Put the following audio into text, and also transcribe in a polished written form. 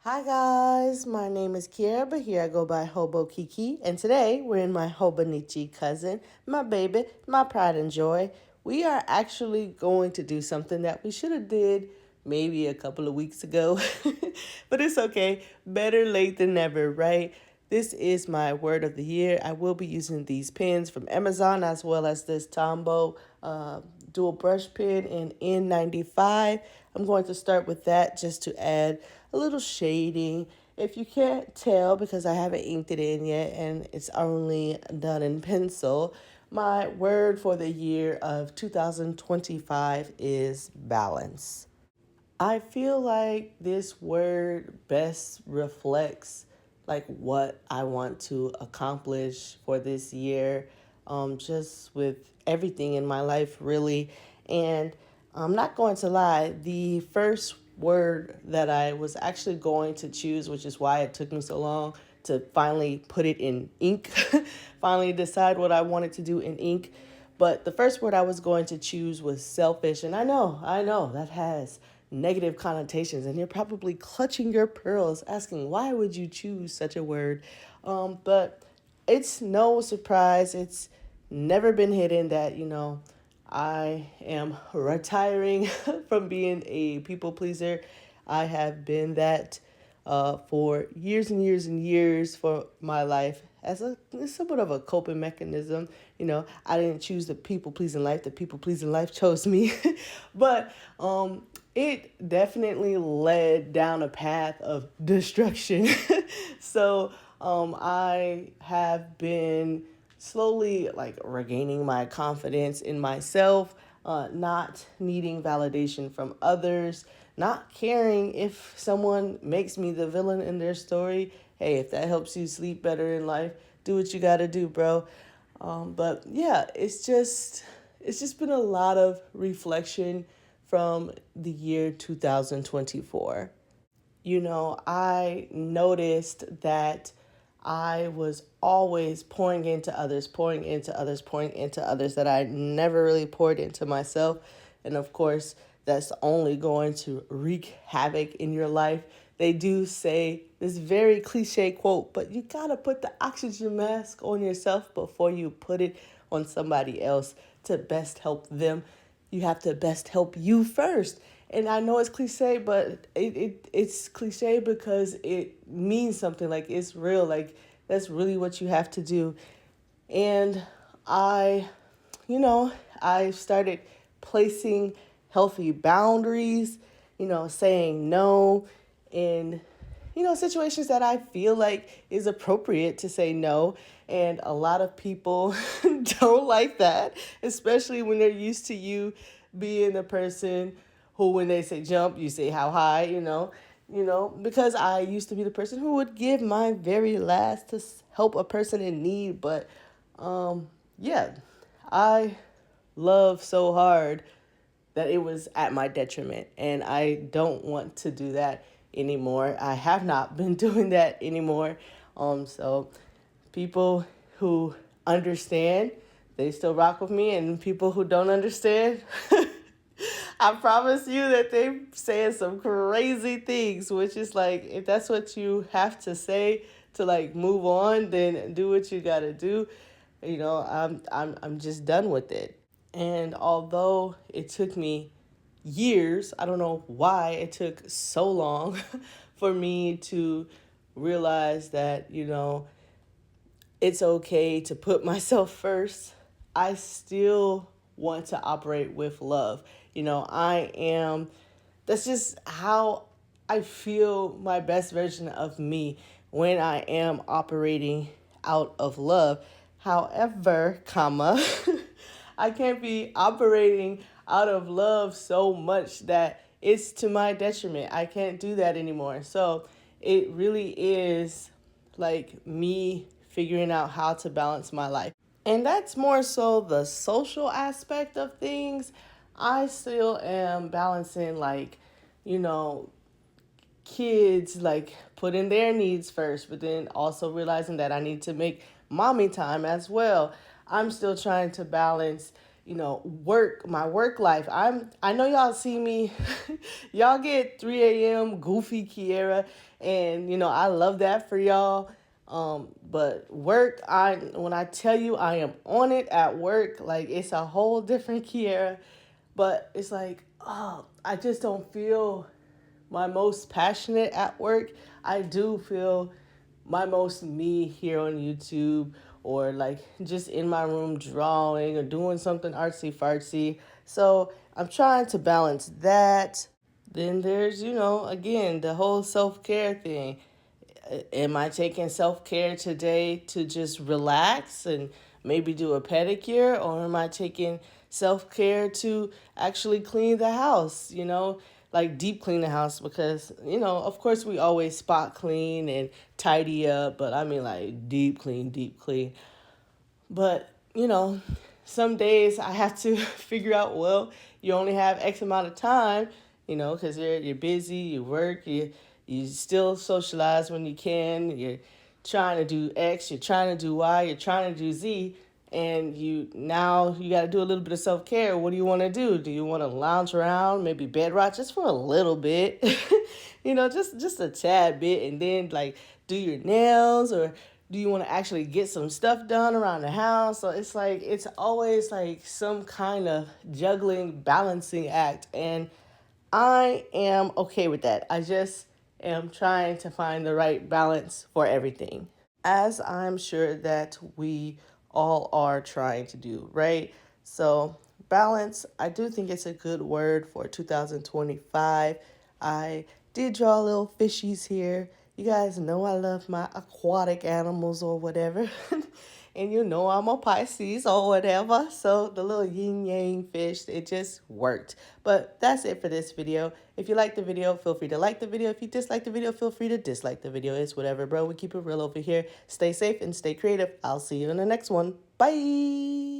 Hi guys, my name is Kiera, but here I go by Hobo Kiki, and today we're in my Hobonichi cousin, my baby, my pride and joy. We are actually going to do something that we should have did maybe a couple of weeks ago, but it's okay. Better late than never, right? This is my word of the year. I will be using these pens from Amazon as well as this Tombow dual brush pen in N95. I'm going to start with that just to add a little shading. If you can't tell, because I haven't inked it in yet and it's only done in pencil, my word for the year of 2025 is balance. I feel like this word best reflects like what I want to accomplish for this year, just with everything in my life, really. And I'm not going to lie, the first word that I was actually going to choose, which is why it took me so long to finally put it in ink, finally decide what I wanted to do in ink. But the first word I was going to choose was selfish. And I know that has negative connotations. And you're probably clutching your pearls asking, why would you choose such a word? But it's no surprise. It's never been hidden that, I am retiring from being a people pleaser. I have been that for years and years and years for my life as somewhat of a coping mechanism. I didn't choose the people pleasing life. The people pleasing life chose me. But it definitely led down a path of destruction. So I have been slowly like regaining my confidence in myself, not needing validation from others, not caring if someone makes me the villain in their story. Hey, if that helps you sleep better in life, do what you gotta do, bro. But yeah, it's just been a lot of reflection from the year 2024. I noticed that I was always pouring into others, pouring into others, pouring into others, that I never really poured into myself. And of course, that's only going to wreak havoc in your life. They do say this very cliche quote, but you gotta put the oxygen mask on yourself before you put it on somebody else to best help them. You have to best help you first. And I know it's cliche, but it's cliche because it means something. Like, it's real. Like, that's really what you have to do. And I, I started placing healthy boundaries, saying no in, situations that I feel like is appropriate to say no. And a lot of people don't like that, especially when they're used to you being the person who, when they say jump, you say how high, because I used to be the person who would give my very last to help a person in need. But yeah, I love so hard that it was at my detriment. And I don't want to do that anymore. I have not been doing that anymore. So people who understand, they still rock with me. And people who don't understand, I promise you that they saying some crazy things, which is like, if that's what you have to say to like move on, then do what you gotta do. I'm just done with it. And although it took me years, I don't know why it took so long for me to realize that, it's okay to put myself first. I still want to operate with love. That's just how I feel my best version of me when I am operating out of love. However, I can't be operating out of love so much that it's to my detriment. I can't do that anymore. So it really is like me figuring out how to balance my life. And that's more so the social aspect of things. I still am balancing, like, you know, kids, like putting their needs first, but then also realizing that I need to make mommy time as well. I'm still trying to balance, my work life. I know y'all see me, y'all get 3 a.m. goofy Kiera, and I love that for y'all. But work, when I tell you I am on it at work, like it's a whole different Kiera. But it's like, oh, I just don't feel my most passionate at work. I do feel my most me here on YouTube, or like just in my room drawing or doing something artsy fartsy. So I'm trying to balance that. Then there's, again, the whole self care thing. Am I taking self care today to just relax and maybe do a pedicure, or am I taking self care to actually clean the house? Like deep clean the house, because of course we always spot clean and tidy up, but I mean like deep clean, deep clean. But, some days I have to figure out, well, you only have X amount of time, because you're busy, you work, you still socialize when you can, you're trying to do X, you're trying to do Y, you're trying to do Z, and you got to do a little bit of self-care. What do you want to do? Do you want to lounge around, maybe bed rock just for a little bit, just a tad bit, and then like do your nails, or do you want to actually get some stuff done around the house? So it's like, it's always like some kind of juggling, balancing act. And I am okay with that. I just am trying to find the right balance for everything, as I'm sure that we all are trying to do, right? So, balance, I do think it's a good word for 2025. I did draw little fishies here. You guys know I love my aquatic animals or whatever. And I'm a Pisces or whatever. So the little yin yang fish, it just worked. But that's it for this video. If you like the video, feel free to like the video. If you dislike the video, feel free to dislike the video. It's whatever, bro. We keep it real over here. Stay safe and stay creative. I'll see you in the next one. Bye.